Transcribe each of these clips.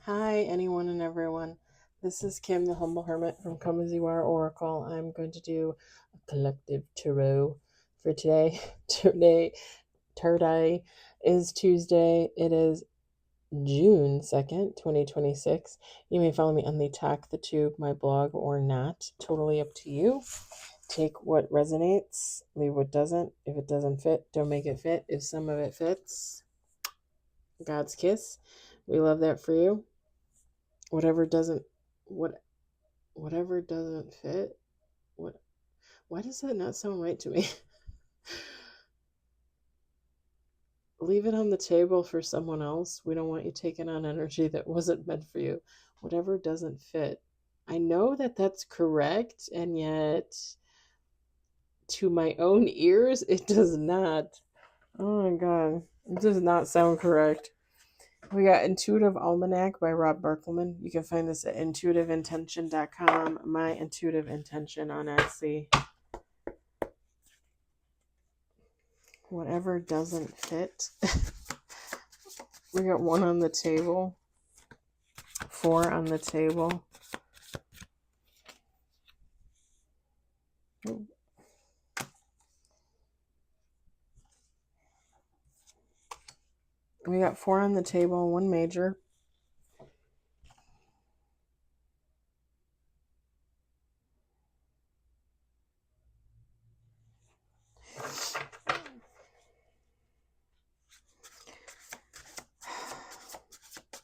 Hi, anyone and everyone. This is Kim, the Humble Hermit from Come As You Are Oracle. I'm going to do a collective tarot for today. Today is Tuesday. It is June 2nd, 2026. You may follow me on the Talk the Tube, my blog, or not. Totally up to you. Take what resonates, leave what doesn't. If it doesn't fit, don't make it fit. If some of it fits, God's kiss. We love that for you. Whatever doesn't what whatever doesn't fit, what why does that not sound right to me? Leave it on the table for someone else. We don't want you taking on energy that wasn't meant for you. Whatever doesn't fit. I know that that's correct, and yet to my own ears it does not. Oh my god, it does not sound correct. We got Intuitive Almanac by Rob Berkelman. You can find this at intuitiveintention.com. My Intuitive Intention on Etsy. Whatever doesn't fit. We got 1 on the table, 4 on the table. We got 4 on the table, 1 major.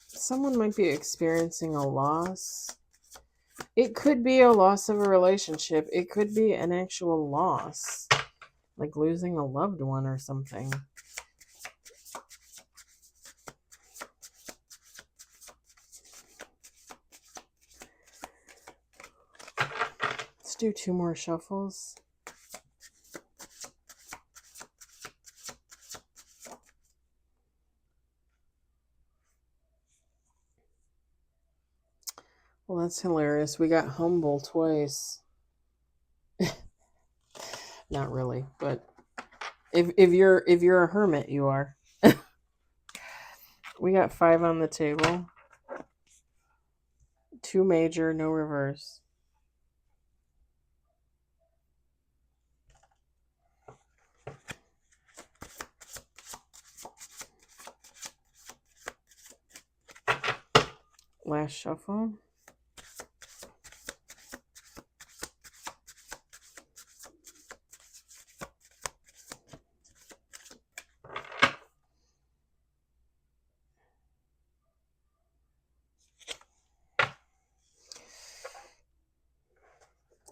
Someone might be experiencing a loss. It could be a loss of a relationship. It could be an actual loss, like losing a loved one or something. Let's do 2 more shuffles. Well, that's hilarious. We got humble twice. Not really, but if you're a hermit, you are. We got 5 on the table. 2 major, no reverse. Last shuffle.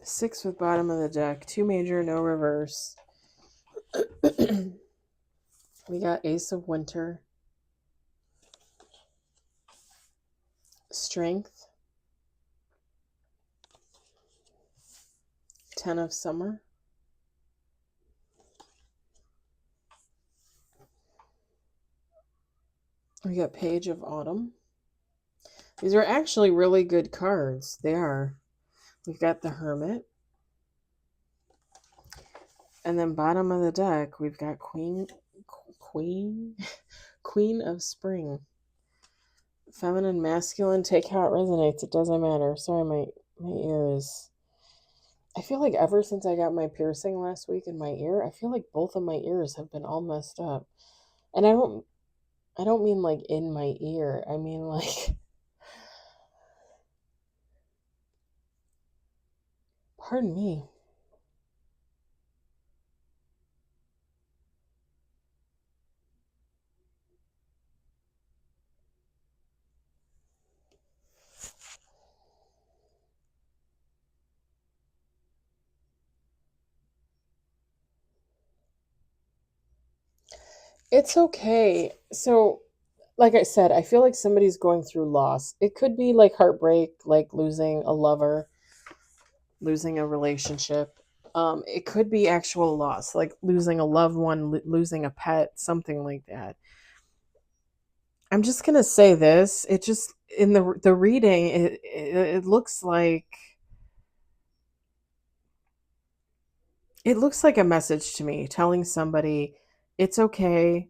Six with bottom of the deck. 2 major, no reverse. We got Ace of Winter. Strength. 10 of Summer. We got Page of Autumn. These are actually really good cards. They are. We've got the Hermit. And then bottom of the deck, we've got Queen of Spring. Feminine, masculine, take how it resonates. It doesn't matter. Sorry, my ear is... I feel like ever since I got my piercing last week in my ear, I feel like both of my ears have been all messed up. And I don't mean like in my ear. I mean like... Pardon me. It's okay. So, like I said, I feel like somebody's going through loss. It could be like heartbreak, like losing a lover, losing a relationship. It could be actual loss, like losing a loved one, losing a pet, something like that. I'm just gonna say this. It just in the reading, it looks like a message to me telling somebody it's okay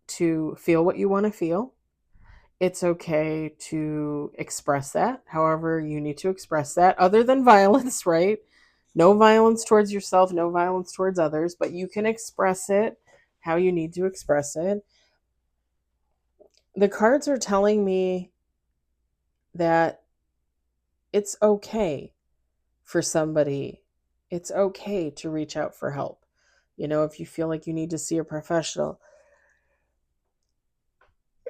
to feel what you want to feel. it's okay to express that however you need to express that, other than violence, right? No violence towards yourself, no violence towards others, but you can express it how you need to express it. The cards are telling me that it's okay for somebody, it's okay to reach out for help. If you feel like you need to see a professional,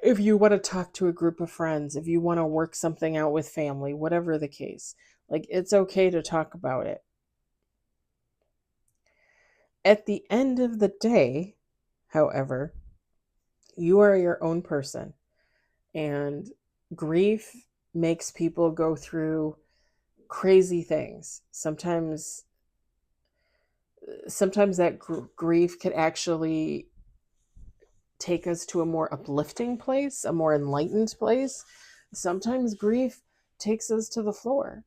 if you want to talk to a group of friends, if you want to work something out with family, whatever the case, like, it's okay to talk about it. At the end of the day, however, you are your own person, and grief makes people go through crazy things. Sometimes that grief could actually take us to a more uplifting place, a more enlightened place. Sometimes grief takes us to the floor,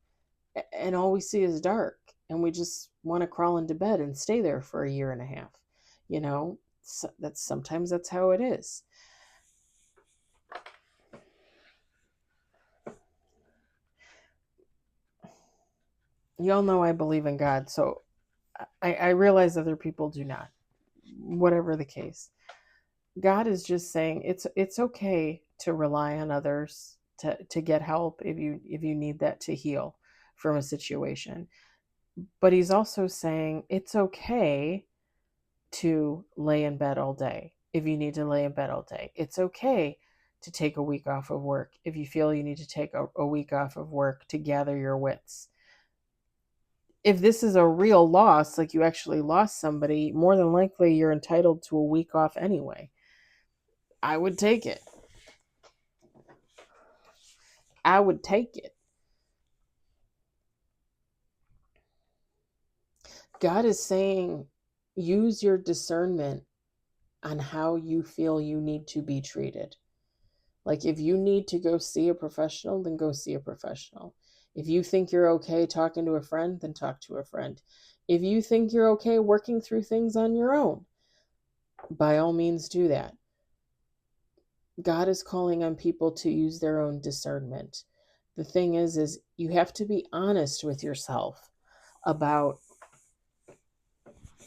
and all we see is dark, and we just want to crawl into bed and stay there for a year and a half. That's how it is. Y'all know I believe in God, so I realize other people do not. Whatever the case, God is just saying it's okay to rely on others to get help if you need that to heal from a situation. But he's also saying it's okay to lay in bed all day if you need to lay in bed all day. It's okay to take a week off of work if you feel you need to take a week off of work to gather your wits. If this is a real loss, like you actually lost somebody, more than likely you're entitled to a week off anyway. I would take it. I would take it. God is saying, use your discernment on how you feel you need to be treated. Like, if you need to go see a professional, then go see a professional. If you think you're okay talking to a friend, then talk to a friend. If you think you're okay working through things on your own, by all means do that. God is calling on people to use their own discernment. The thing is you have to be honest with yourself about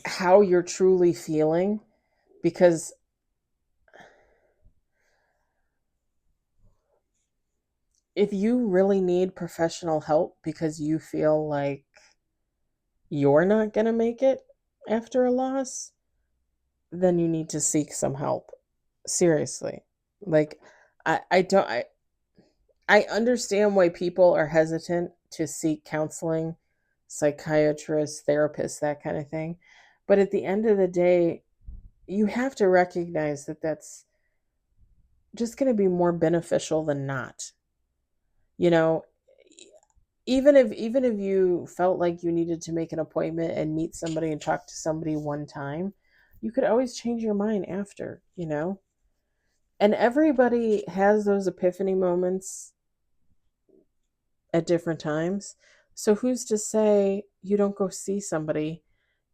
how you're truly feeling, because if you really need professional help because you feel like you're not going to make it after a loss, then you need to seek some help. Seriously. Like, I understand why people are hesitant to seek counseling, psychiatrists, therapists, that kind of thing. But at the end of the day, you have to recognize that that's just going to be more beneficial than not. You know, even if you felt like you needed to make an appointment and meet somebody and talk to somebody one time, you could always change your mind after. And everybody has those epiphany moments at different times. So who's to say you don't go see somebody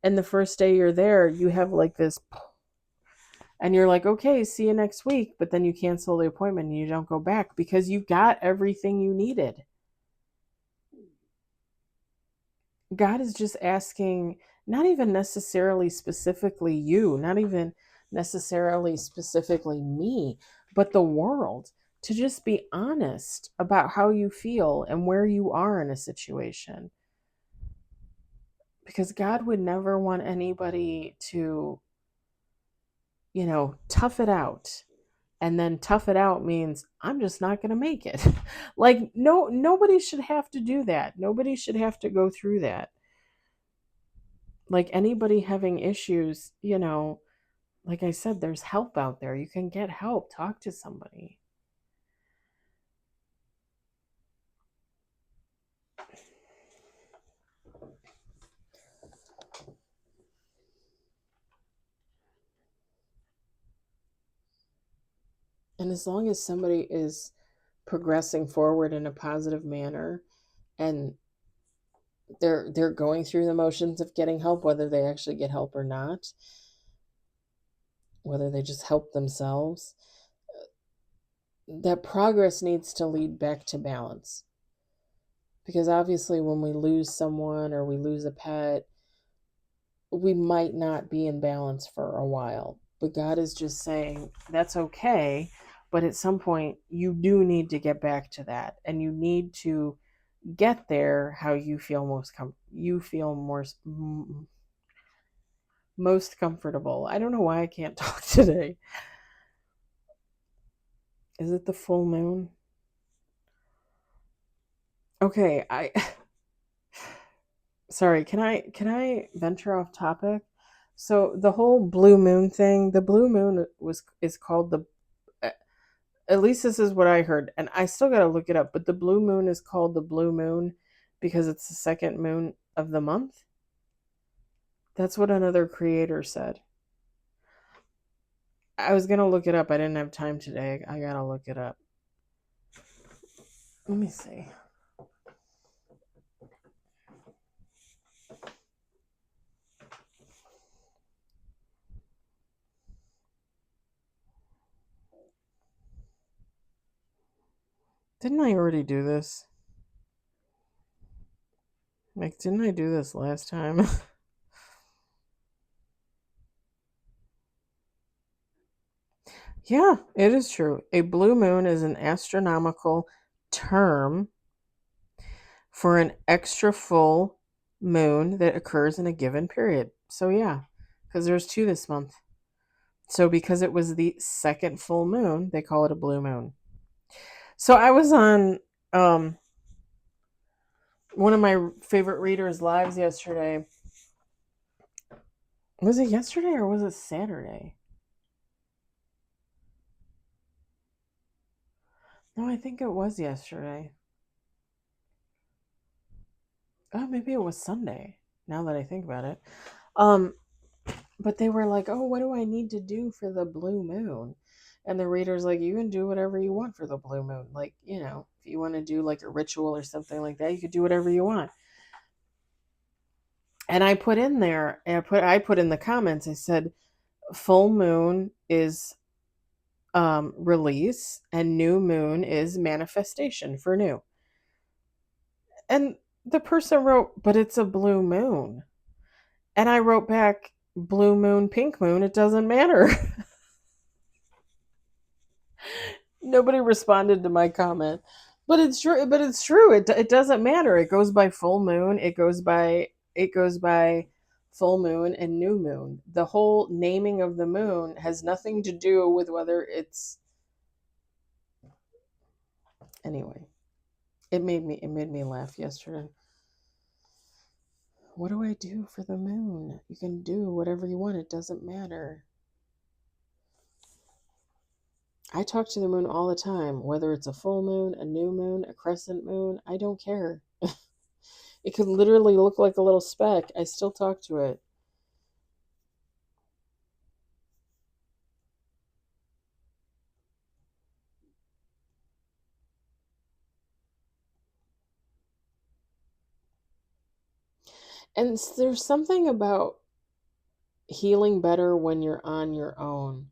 and the first day you're there, you have like this, and you're like, okay, see you next week, but then you cancel the appointment and you don't go back because you got everything you needed. God is just asking, not even necessarily specifically you, not even necessarily specifically me, but the world, to just be honest about how you feel and where you are in a situation. Because God would never want anybody to, tough it out. And then tough it out means I'm just not going to make it. Like, no, nobody should have to do that. Nobody should have to go through that. Like, anybody having issues, like I said, there's help out there. You can get help. Talk to somebody. And as long as somebody is progressing forward in a positive manner, and they're going through the motions of getting help, whether they actually get help or not, whether they just help themselves, that progress needs to lead back to balance. Because obviously, when we lose someone or we lose a pet, we might not be in balance for a while. But God is just saying that's okay. But at some point, you do need to get back to that, and you need to get there how you feel most comfortable. I don't know why I can't talk today. Is it the full moon? Okay, sorry, can I venture off topic? So the whole blue moon thing, the blue moon is called the at least this is what I heard, and I still got to look it up, but the blue moon is called the blue moon because it's the second moon of the month. That's what another creator said. I was going to look it up. I didn't have time today. I got to look it up. Let me see. Didn't I already do this? Like, didn't I do this last time? Yeah, it is true. A blue moon is an astronomical term for an extra full moon that occurs in a given period. So, yeah, because there's 2 this month. So, because it was the second full moon, they call it a blue moon. So, I was on one of my favorite readers' lives yesterday. Was it yesterday or was it Saturday? No, I think it was yesterday. Oh, maybe it was Sunday, now that I think about it. But they were like, oh, what do I need to do for the blue moon? And the reader's like, you can do whatever you want for the blue moon. Like, if you want to do like a ritual or something like that, you could do whatever you want. And I put in there, I put in the comments, I said, full moon is release and new moon is manifestation for new. And the person wrote, but it's a blue moon. And I wrote back, blue moon, pink moon, it doesn't matter. Nobody responded to my comment. But it's true. It doesn't matter. It goes by full moon, it goes by full moon and new moon. The whole naming of the moon has nothing to do with whether it's anyway. It made me laugh yesterday. What do I do for the moon? You can do whatever you want. It doesn't matter. I talk to the moon all the time, whether it's a full moon, a new moon, a crescent moon. I don't care. It could literally look like a little speck. I still talk to it. And there's something about healing better when you're on your own.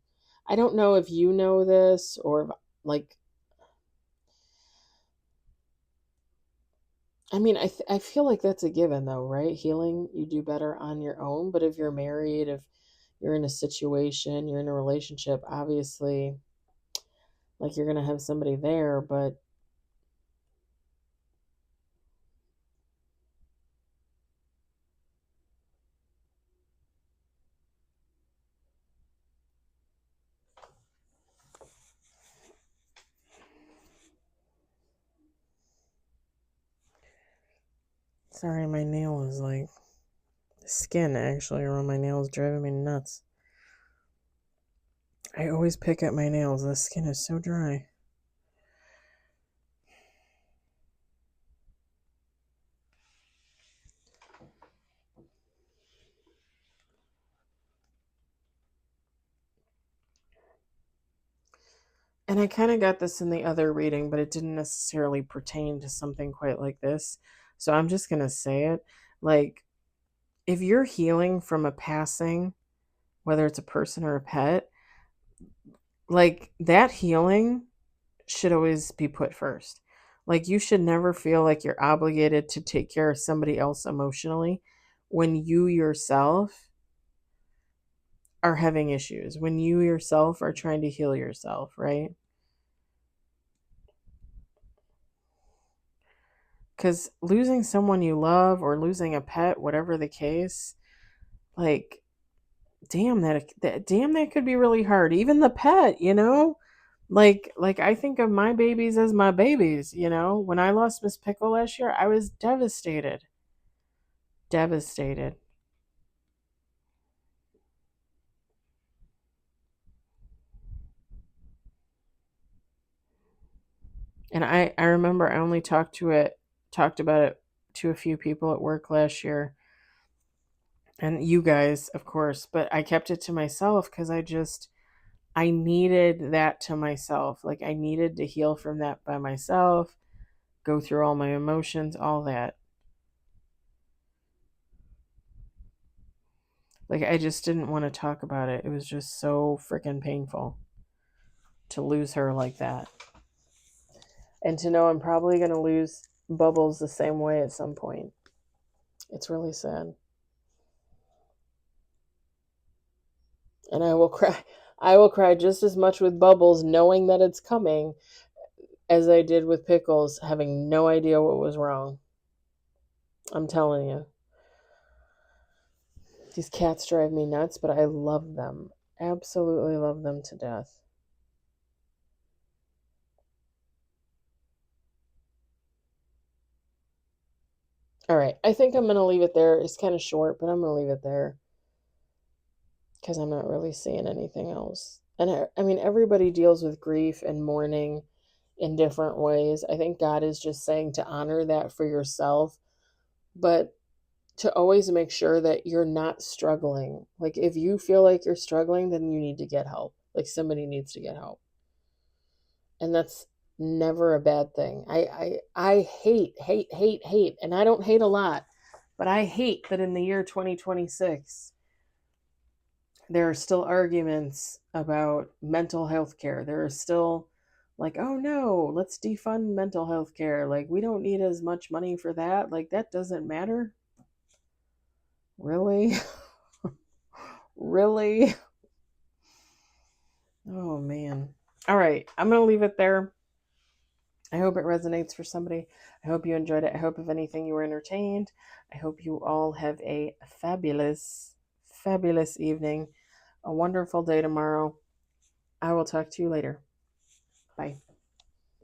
I don't know if you know this or like, I mean, I feel like that's a given though, right? Healing, you do better on your own. But if you're married, if you're in a situation, you're in a relationship, obviously, like you're going to have somebody there. But sorry, my nail is like, skin actually around my nails driving me nuts. I always pick at my nails. The skin is so dry. And I kind of got this in the other reading, but it didn't necessarily pertain to something quite like this. So I'm just going to say it. Like, if you're healing from a passing, whether it's a person or a pet, like that healing should always be put first. Like, you should never feel like you're obligated to take care of somebody else emotionally when you yourself are having issues, when you yourself are trying to heal yourself, right? Because losing someone you love or losing a pet, whatever the case, like, damn, that could be really hard. Even the pet, like I think of my babies as my babies. When I lost Miss Pickle last year, I was devastated. Devastated. And I remember I only talked about it to a few people at work last year, and you guys, of course, but I kept it to myself because I needed that to myself. Like, I needed to heal from that by myself, go through all my emotions, all that. Like, I just didn't want to talk about it. It was just so freaking painful to lose her like that. And to know I'm probably going to lose Bubbles the same way at some point. It's really sad. And I will cry. I will cry just as much with Bubbles knowing that it's coming as I did with Pickles having no idea what was wrong. I'm telling you. These cats drive me nuts, but I love them. Absolutely love them to death. All right. I think I'm going to leave it there. It's kind of short, but I'm going to leave it there because I'm not really seeing anything else. And I mean, everybody deals with grief and mourning in different ways. I think God is just saying to honor that for yourself, but to always make sure that you're not struggling. Like, if you feel like you're struggling, then you need to get help. Like, somebody needs to get help. And that's never a bad thing. I hate, and I don't hate a lot, but I hate that in the year 2026 there are still arguments about mental health care. There are still, like, oh no, let's defund mental health care. Like, we don't need as much money for that. Like, that doesn't matter. Really? Really? Oh man. All right, I'm going to leave it there. I hope it resonates for somebody. I hope you enjoyed it. I hope, if anything, you were entertained. I hope you all have a fabulous, fabulous evening, a wonderful day tomorrow. I will talk to you later. Bye.